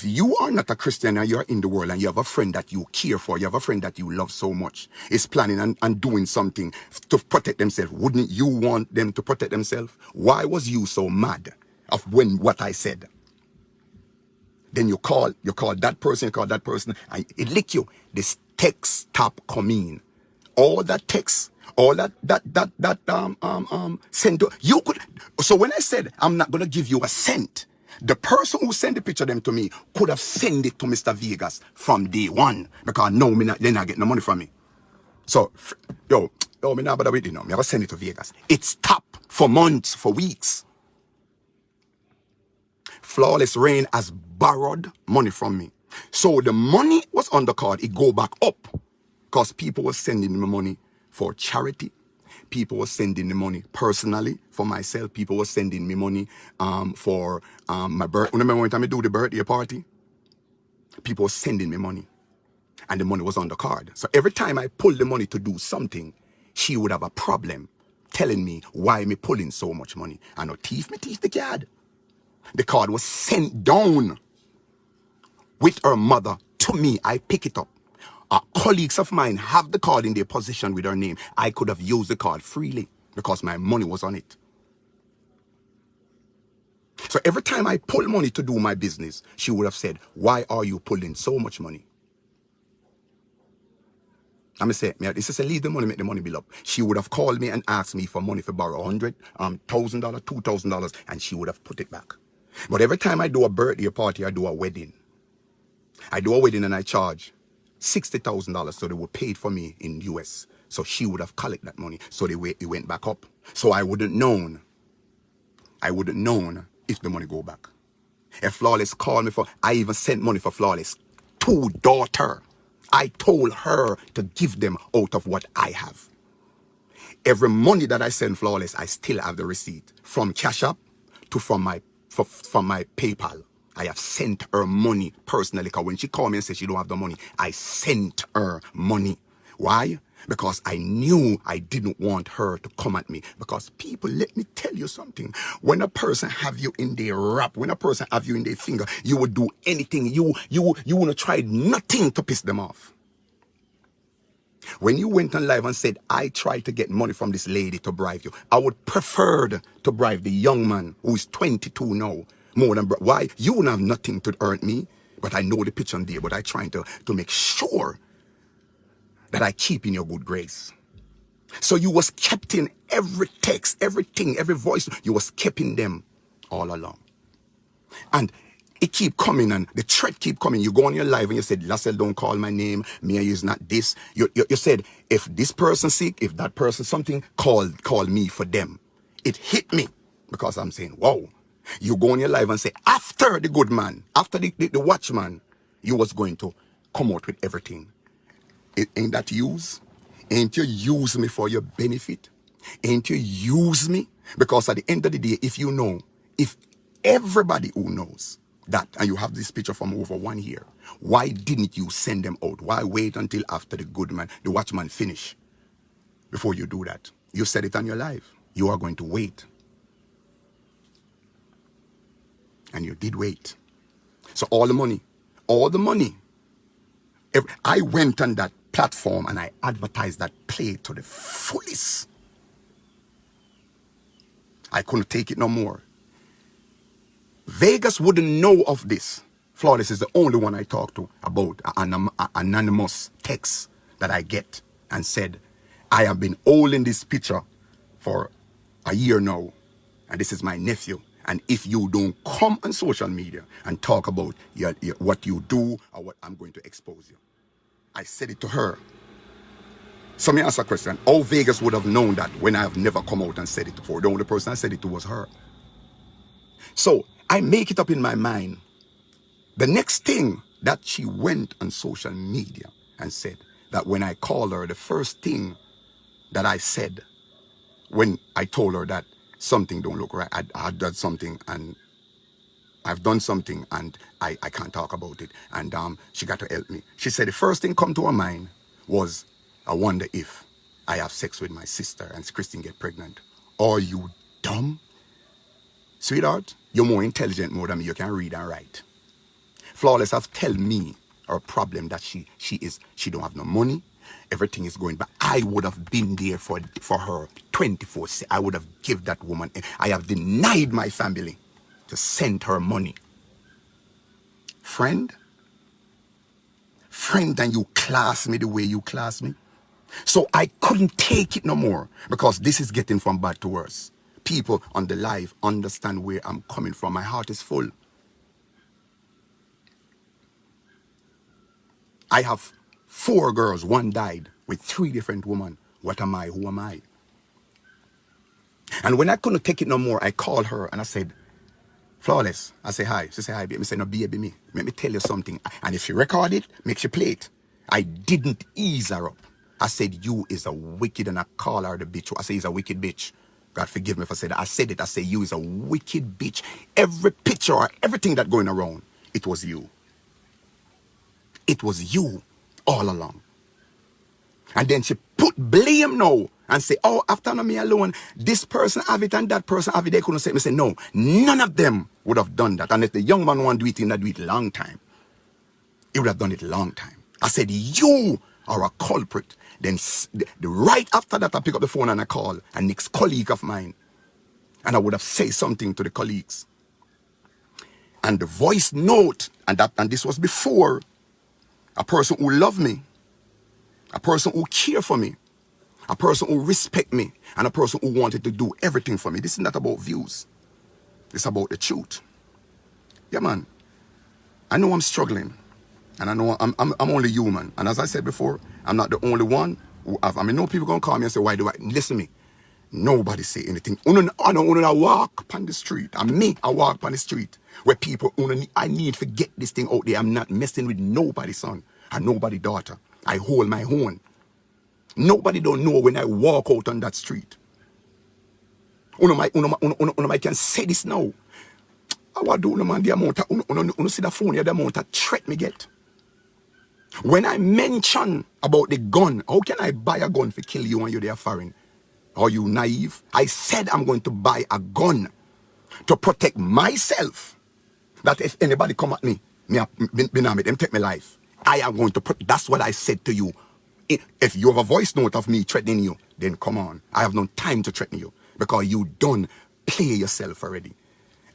you are not a Christian and you're in the world and you have a friend that you care for, you have a friend that you love so much, is planning and doing something to protect themselves, wouldn't you want them to protect themselves? Why was you so mad of what I said? Then you call that person, and it lick you. This text stop coming. All that text, all that sent to you could. So when I said I'm not gonna give you a cent, the person who sent the picture of them to me could have sent it to Mr. Vegas from day one, because no, they're not getting no money from me. So me not bother with it now. Me have to send it to Vegas. It stopped for months, for weeks. Flawless Rain has borrowed money from me. So the money was on the card. It go back up because people were sending me money for charity. People were sending me money personally for myself. People were sending me money for my birthday. Remember when I do the birthday party? People were sending me money. And the money was on the card. So every time I pulled the money to do something, she would have a problem telling me why me pulling so much money. And no thief the card. The card was sent down with her mother to me. I pick it up. Colleagues of mine have the card in their possession with her name. I could have used the card freely because my money was on it. So every time I pull money to do my business, she would have said, why are you pulling so much money? I'm going to say, this is a leave the money, make the money bill up. She would have called me and asked me for money for borrow $100, $1,000, $2,000, and she would have put it back. But every time I do a birthday party, I do a wedding. I do a wedding and I charge $60,000, so they were paid for me in US. So she would have collected that money, so it went back up. So I wouldn't known if the money go back. If Flawless called me I even sent money for Flawless to daughter. I told her to give them out of what I have. Every money that I send Flawless, I still have the receipt. From Cash App to from my PayPal. I have sent her money personally, because when she called me and said she don't have the money, I sent her money. Why? Because I knew I didn't want her to come at me. Because people, let me tell you something. When a person have you in their rap, when a person have you in their finger, you would do anything. You want to try nothing to piss them off. When you went on live and said, I tried to get money from this lady to bribe you, I would prefer to bribe the young man who is 22 now. More than, why? You wouldn't have nothing to earn me, but I know the picture on there, but I trying to make sure that I keep in your good grace. So you was kept in every text, everything, every voice, you was kept in them all along. And it keep coming and the threat keep coming. You go on your live and you said, Lassell, don't call my name. Me is not this. You said, if this person sick, if that person something, call me for them. It hit me because I'm saying, whoa. You go on your live and say, after the good man, after the watchman, you was going to come out with everything. Ain't that use? Ain't you use me for your benefit? Ain't you use me? Because at the end of the day, if everybody who knows that, and you have this picture from over 1 year, why didn't you send them out? Why wait until after the good man, the watchman finish before you do that? You said it on your live. You are going to wait. And you did wait. So all the money, I went on that platform and I advertised that play to the fullest. I couldn't take it no more. Vegas wouldn't know of this. Flawless is the only one I talk to about an anonymous text that I get and said, I have been holding this picture for a year now, and this is my nephew. And if you don't come on social media and talk about what you do or what, I'm going to expose you. I said it to her. So me ask a question. How Vegas would have known that when I have never come out and said it before? The only person I said it to was her. So I make it up in my mind. The next thing that she went on social media and said that when I called her, the first thing that I said when I told her that something don't look right, I had done something and I've done something and I can't talk about it. And she got to help me. She said the first thing come to her mind was, I wonder if I have sex with my sister and Christine get pregnant. Are you dumb? Sweetheart, you're more intelligent more than me. You can read and write. Flawless have tell me her problem that she don't have no money. Everything is going back. I would have been there for her 24. I would have give that woman. I have denied my family to send her money. Friend, and you class me the way you class me. So I couldn't take it no more because this is getting from bad to worse. People on the live understand where I'm coming from. My heart is full. I have 4 girls. 1 died with 3 different women. What am I? Who am I? And when I couldn't take it no more, I called her and I said, Flawless. I say hi. She say hi, baby. I say, no, baby, me. Let me tell you something. And if she record it, make she play it. I didn't ease her up. I said, you is a wicked, and I call her the bitch. I say, he's a wicked bitch. God forgive me if I said that. I said it. I say, you is a wicked bitch. Every picture or everything that going around, it was you. It was you all along. And then she put blame now and say, oh, after me alone, this person have it and that person have it. They couldn't say, me say, no, none of them would have done that. And if the young man want to do it, he'll do it long time. He would have done it long time. I said, you are a culprit. Then right after that, I pick up the phone and I call a next colleague of mine. And I would have said something to the colleagues. And the voice note, and this was before, a person who loved me, a person who cared for me, a person who respect me, and a person who wanted to do everything for me. This is not about views. It's about the truth. Yeah, man. I know I'm struggling, and I know I'm only human. And as I said before, I'm not the only one who have. I mean, no people gonna call me and say, "Why do I?" Listen to me. Nobody say anything. I walk on the street. I walk on the street where people. I need to get this thing out there. I'm not messing with nobody, son, and nobody daughter. I hold my own. Nobody don't know when I walk out on that street. I can say this now. I want to do man the amount of see the phone here, the amount of threat me get. When I mention about the gun, how can I buy a gun to kill you when you're there foreign? Are you naive? I said I'm going to buy a gun to protect myself. That if anybody come at me, them take my life. I am going to protect. That's what I said to you. If you have a voice note of me threatening you, then come on. I have no time to threaten you because you done play yourself already.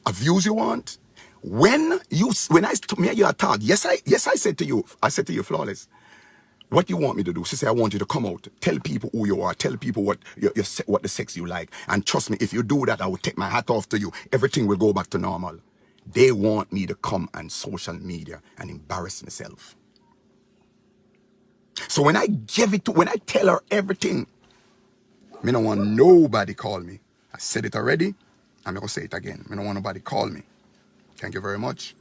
A views you want? When I took me you talk, yes I said to you, Flawless. What you want me to do? She said, I want you to come out, tell people who you are, tell people what the sex you like. And trust me, if you do that, I will take my hat off to you. Everything will go back to normal. They want me to come on social media and embarrass myself. So when I tell her everything, me don't want nobody call me. I said it already, I'm going to say it again. Me don't want nobody call me. Thank you very much.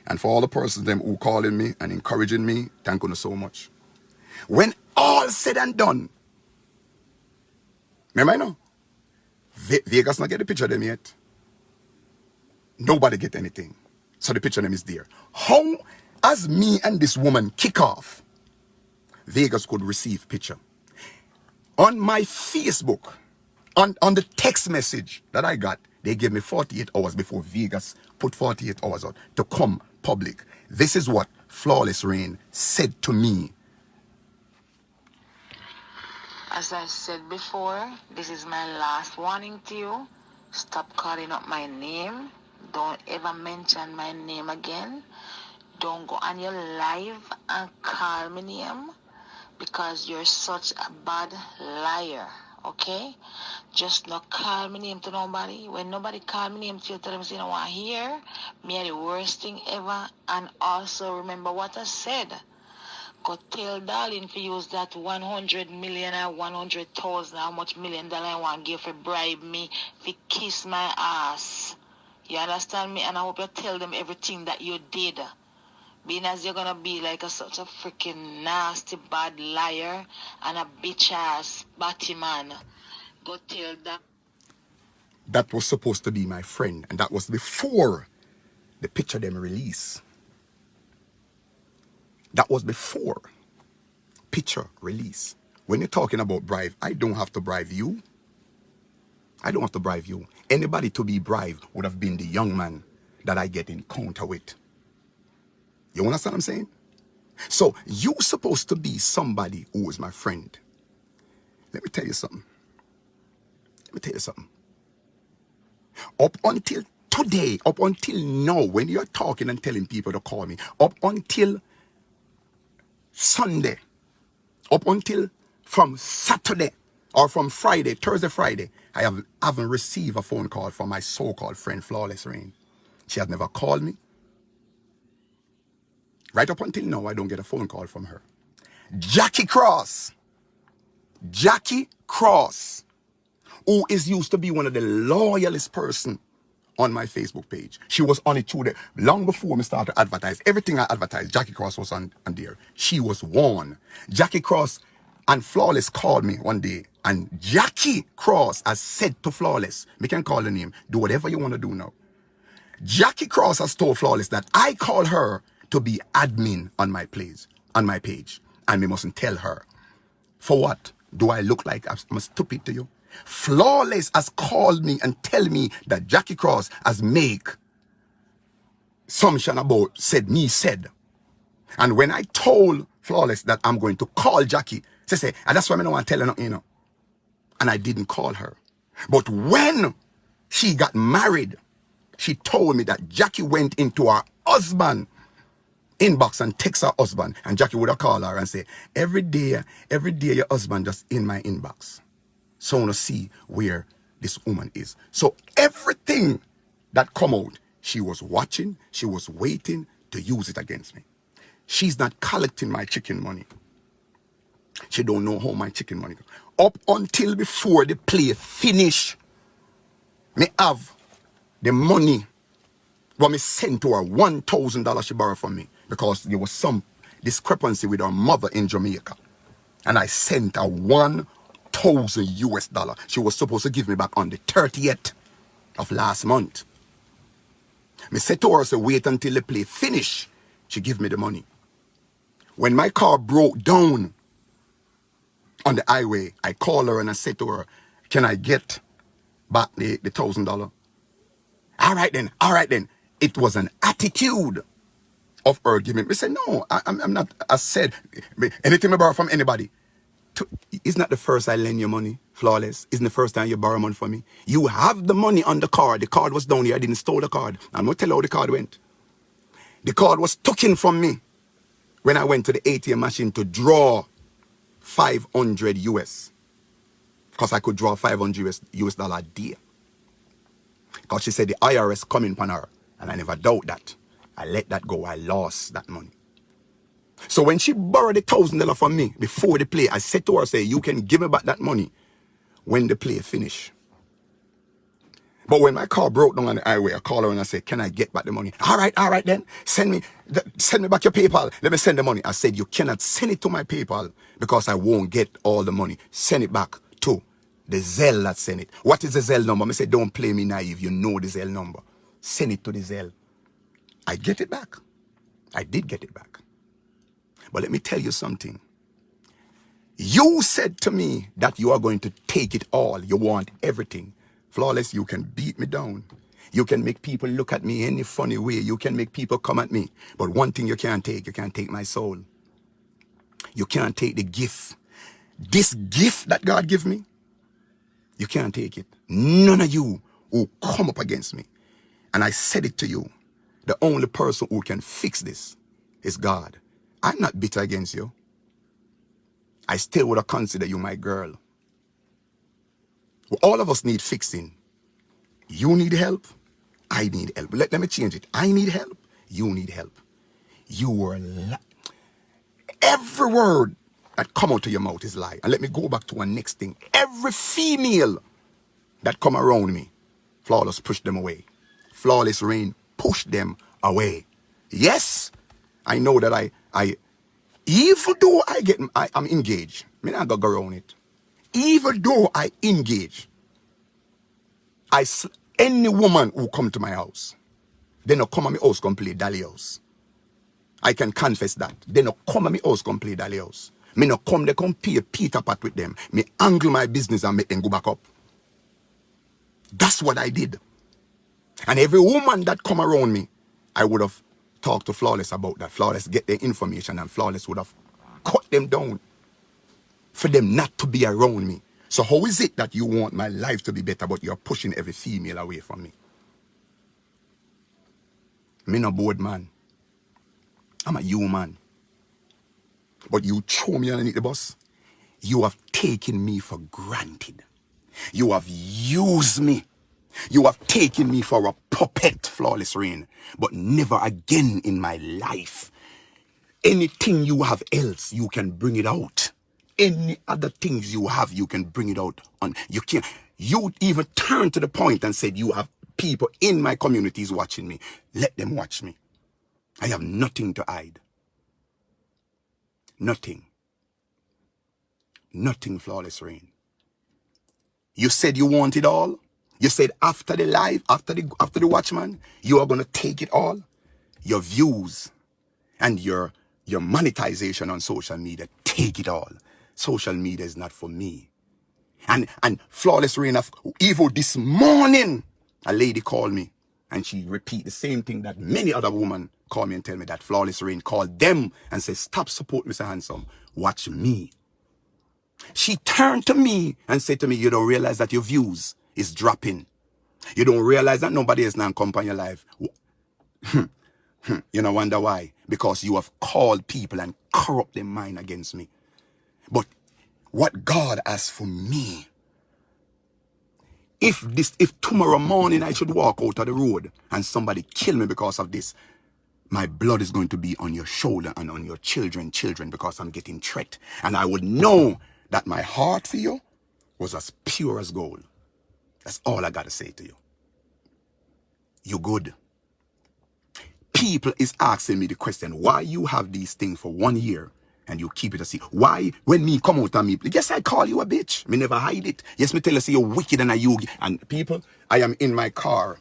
And for all the persons them who calling me and encouraging me, thank you so much. When all said and done, remember I know, Vegas not get the picture of them yet. Nobody get anything. So the picture of them is there. How, as me and this woman kick off, Vegas could receive picture. On my Facebook, on the text message that I got, they gave me 48 hours before Vegas put 48 hours out to come public. This is what Flawless Rain said to me. As I said before, this is my last warning to you. Stop calling up my name. Don't ever mention my name again. Don't go on your live and call me name because you're such a bad liar. Okay? Just not call me name to nobody. When nobody call me name to you, tell them say, you don't want to hear. Me are the worst thing ever. And also remember what I said. Go tell Darling to use that 100 million or 100,000, how much $1 million I want to give for bribe me, to kiss my ass. You understand me? And I hope you tell them everything that you did. Being as you're going to be like such a freaking nasty, bad liar and a bitch-ass batty man. Go tell that. That was supposed to be my friend. And that was before the picture them release. That was before picture release. When you're talking about bribe, I don't have to bribe you. I don't have to bribe you. Anybody to be bribed would have been the young man that I get encounter with. You understand what I'm saying? So you're supposed to be somebody who is my friend. Let me tell you something. Up until today, up until now, when you're talking and telling people to call me, up until Sunday, up until from Saturday or from Friday, Thursday, Friday, I haven't received a phone call from my so-called friend, Flawless Rain. She has never called me. Right up until now, I don't get a phone call from her. Jackie Cross, who is used to be one of the loyalest person on my Facebook page. She was on it too. Long before me started to advertise, everything I advertised, Jackie Cross was on there. She was warned. Jackie Cross and Flawless called me one day, and Jackie Cross has said to Flawless, me can call the name, do whatever you want to do now. Jackie Cross has told Flawless that I call her to be admin on my page, and me mustn't tell her. For what? Do I look like I'm stupid to you? Flawless has called me and tell me that Jackie Cross has make assumption about said. And when I told Flawless that I'm going to call Jackie, she said, and that's why I don't want to tell her nothing, you know. And I didn't call her. But when she got married, she told me that Jackie went into her husband inbox and text her husband, and Jackie would have called her and say, every day your husband just in my inbox. So I want to see where this woman is. So everything that come out, she was watching, she was waiting to use it against me. She's not collecting my chicken money. She don't know how my chicken money goes. Up until before the play finish, me have the money what me sent to her, $1,000 she borrowed from me, because there was some discrepancy with her mother in Jamaica. And I sent her $1,000 US. She was supposed to give me back on the 30th of last month. Me said to her, so wait until the play finish. She give me the money. When my car broke down on the highway, I called her and I said to her, can I get back the $1,000? All right then. It was an attitude of her giving. I said, no, I'm not. I said, anything I borrow from anybody. It's not the first I lend you money, Flawless. Isn't the first time you borrow money from me. You have the money on the card. The card was down here. I didn't steal the card. I'm going to tell you how the card went. The card was taken from me when I went to the ATM machine to draw 500 US. Because I could draw 500 US dollar a day. Because she said the IRS coming upon her. And I never doubt that. I let that go. I lost that money. So when she borrowed the $1,000 from me before the play, I said to her, say, you can give me back that money when the play finish. But when my car broke down on the highway, I called her and I said, can I get back the money? All right then. Send me back your PayPal. Let me send the money. I said, you cannot send it to my PayPal because I won't get all the money. Send it back to the Zelle that sent it. What is the Zelle number? I said, don't play me naive. You know the Zelle number. Send it to the Zelle. I get it back. I did get it back. But let me tell you something. You said to me that you are going to take it all. You want everything. Flawless, you can beat me down. You can make people look at me any funny way. You can make people come at me. But one thing you can't take my soul. You can't take the gift. This gift that God gave me, you can't take it. None of you who come up against me. And I said it to you. The only person who can fix this is God. I'm not bitter against you. I still would have considered you my girl. Well, all of us need fixing. You need help. I need help. Let me change it. I need help. You need help. You were every word that come out of your mouth is lie. And let me go back to one next thing. Every female that come around me, Flawless push them away. Flawless Rain push them away. Yes, I know that I even though I'm engaged, I mean, I gotta go around it. Even though I engage, any woman who come to my house, they not come at my house come play Dolly house. I can confess that. They not come at my house come play Dolly house. Me not come, they come play Peter Pat with them. Me angle my business and make them go back up. That's what I did. And every woman that come around me, I would have talked to Flawless about that. Flawless get their information and Flawless would have cut them down for them not to be around me. So how is it that you want my life to be better, but you're pushing every female away from me? Me no bored man. I'm a human. But you throw me underneath the bus. You have taken me for granted. You have used me. You have taken me for a puppet, Flawless Rain. But never again in my life. Anything you have else, you can bring it out. Any other things you have, you can bring it out. You can't. You even turned to the point and said you have people in my communities watching me. Let them watch me. I have nothing to hide. Nothing. Nothing, Flawless Rain. You said you want it all. You said after the live, after the Watchman, you are gonna take it all. Your views and your monetization on social media, take it all. Social media is not for me. And Flawless Rain of Evil this morning, a lady called me and she repeat the same thing that many other women call me and tell me that Flawless Rain called them and said, stop support Mr. Handsome. Watch me. She turned to me and said to me, you don't realize that your views is dropping. You don't realize that nobody is now come on your life. You know, wonder why? Because you have called people and corrupt their mind against me. But what God has for me, if tomorrow morning I should walk out of the road and somebody kill me because of this, my blood is going to be on your shoulder and on your children, because I'm getting threat. And I would know that my heart for you was as pure as gold. That's all I got to say to you. You good. People is asking me the question, why you have these things for 1 year and you keep it a secret? Why, when me come out of me, yes, I call you a bitch. Me never hide it. Yes, me tell you, say you're wicked and you. And people, I am in my car.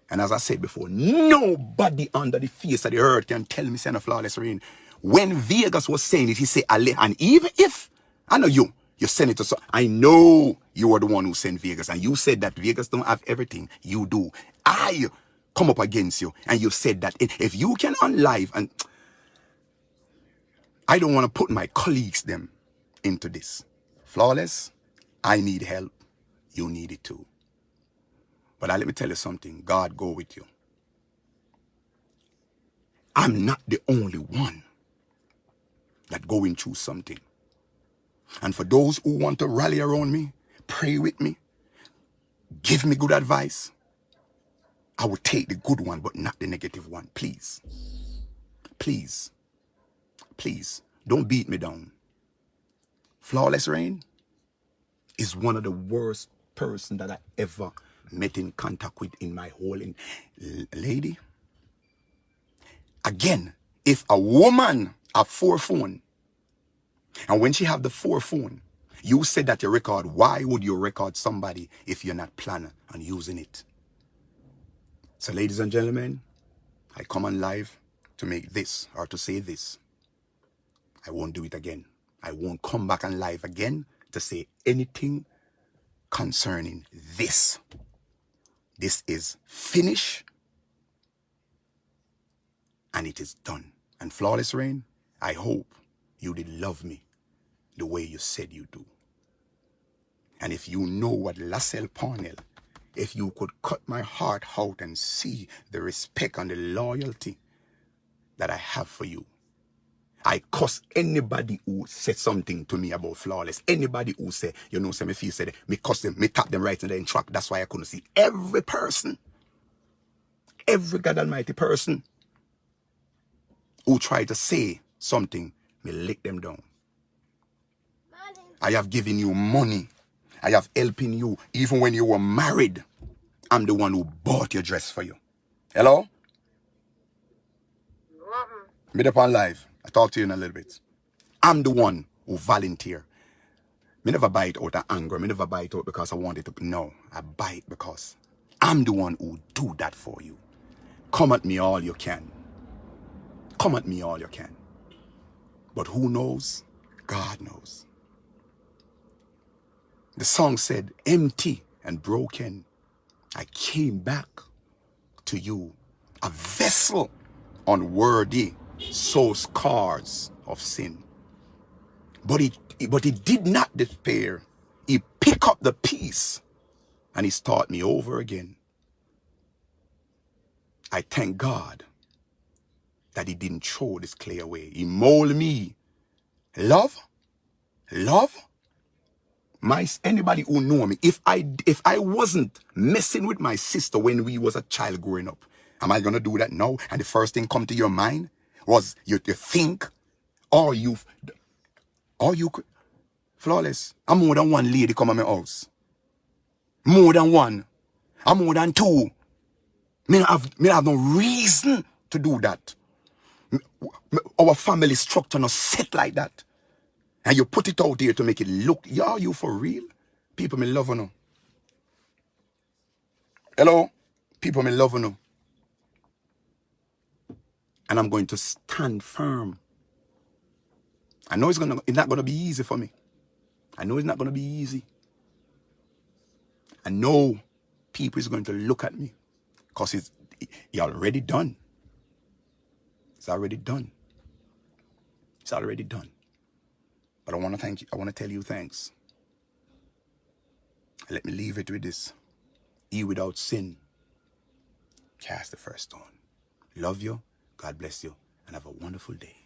And as I said before, nobody under the face of the earth can tell me, send a Flawless Rain. When Vegas was saying it, he said, and even if, I know you send it to, so I know you are the one who sent Vegas. And you said that Vegas don't have everything. You do. I come up against you. And you said that if you can on live, and I don't want to put my colleagues them into this. Flawless, I need help. You need it too. But let me tell you something. God go with you. I'm not the only one that going through something. And for those who want to rally around me, pray with me, give me good advice, I will take the good one, but not the negative one. Please. Please. Please. Don't beat me down. Flawless Rain is one of the worst person that I ever met in contact with in my whole lady. Again, if a woman have 4 phones, and when she have the 4 phone, you said that you record, why would you record somebody if you're not planning on using it? So ladies and gentlemen, I come on live to make this or to say this. I won't do it again. I won't come back on live again to say anything concerning this. This is finished and it is done. And Flawless Rain, I hope you did love me the way you said you do. And if you know what Lassell Parnell, if you could cut my heart out and see the respect and the loyalty that I have for you. I cuss anybody who said something to me about Flawless. Anybody who say, you know, say me feel said, me cuss them, me tap them right in the track. That's why I couldn't see every person, every God Almighty person who tried to say something, me lick them down. I have given you money. I have helping you. Even when you were married, I'm the one who bought your dress for you. Hello? Meet up on live. I'll talk to you in a little bit. I'm the one who volunteer. Me never buy it out of anger. Me never buy it out because I want it to. No, I buy it because I'm the one who do that for you. Come at me all you can. Come at me all you can. But who knows? God knows. The song said, empty and broken, I came back to you, a vessel unworthy, so scars of sin. But he did not despair. He picked up the piece and he taught me over again. I thank God that he didn't throw this clay away. He molded me. Love. Anybody who know me, if I wasn't messing with my sister when we was a child growing up, am I gonna do that now? And the first thing come to your mind was you think, or you could, flawless. I'm more than one lady come at my house. More than one. I'm more than two. Me have no reason to do that. Our family structure not set like that. And you put it out there to make it look, are you for real? People me love you. Hello? People me love you. And I'm going to stand firm. I know it's not gonna be easy for me. I know it's not gonna be easy. I know people is going to look at me because it's already done. It's already done. It's already done. But I want to thank you. I want to tell you thanks. Let me leave it with this. He without sin cast the first stone. Love you. God bless you. And have a wonderful day.